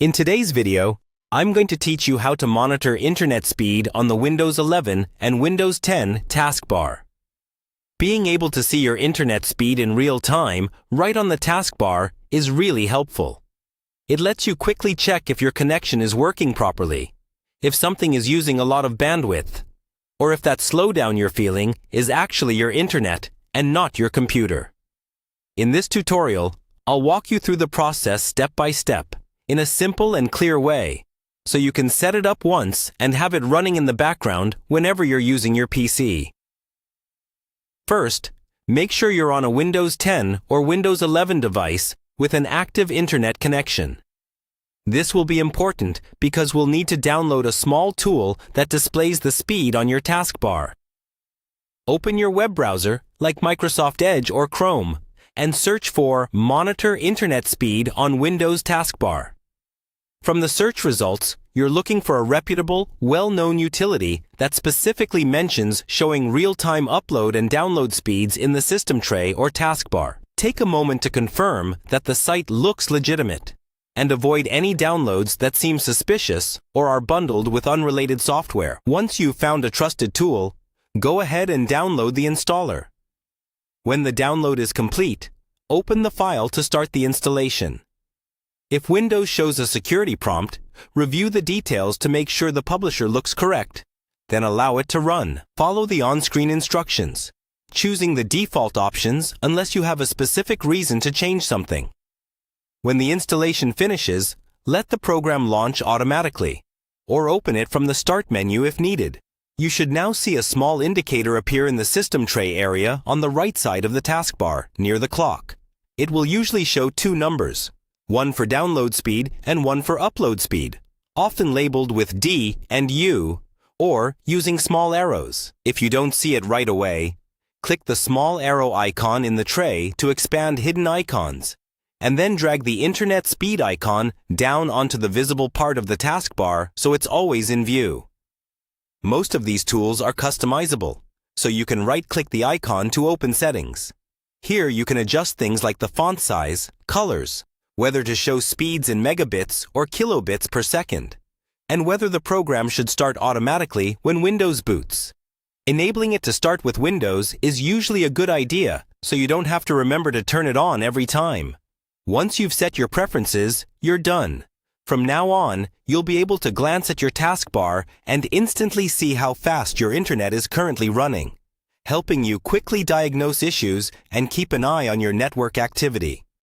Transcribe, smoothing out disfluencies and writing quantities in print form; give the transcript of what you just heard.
In today's video, I'm going to teach you how to monitor internet speed on the Windows 11 and Windows 10 taskbar. Being able to see your internet speed in real time right on the taskbar is really helpful. It lets you quickly check if your connection is working properly, if something is using a lot of bandwidth, or if that slowdown you're feeling is actually your internet and not your computer. In this tutorial, I'll walk you through the process step by step in a simple and clear way, so you can set it up once and have it running in the background whenever you're using your PC. First, make sure you're on a Windows 10 or Windows 11 device with an active internet connection. This will be important because we'll need to download a small tool that displays the speed on your taskbar. Open your web browser, like Microsoft Edge or Chrome, and search for Monitor Internet Speed on Windows Taskbar. From the search results, you're looking for a reputable, well-known utility that specifically mentions showing real-time upload and download speeds in the system tray or taskbar. Take a moment to confirm that the site looks legitimate, and avoid any downloads that seem suspicious or are bundled with unrelated software. Once you've found a trusted tool, go ahead and download the installer. When the download is complete, open the file to start the installation. If Windows shows a security prompt, review the details to make sure the publisher looks correct, then allow it to run. Follow the on-screen instructions, choosing the default options unless you have a specific reason to change something. When the installation finishes, let the program launch automatically, or open it from the Start menu if needed. You should now see a small indicator appear in the system tray area on the right side of the taskbar, near the clock. It will usually show two numbers, one for download speed and one for upload speed, often labeled with D and U, or using small arrows. If you don't see it right away, click the small arrow icon in the tray to expand hidden icons, and then drag the internet speed icon down onto the visible part of the taskbar so it's always in view. Most of these tools are customizable, so you can right-click the icon to open settings. Here you can adjust things like the font size, colors, whether to show speeds in megabits or kilobits per second, and whether the program should start automatically when Windows boots. Enabling it to start with Windows is usually a good idea, so you don't have to remember to turn it on every time. Once you've set your preferences, you're done. From now on, you'll be able to glance at your taskbar and instantly see how fast your internet is currently running, helping you quickly diagnose issues and keep an eye on your network activity.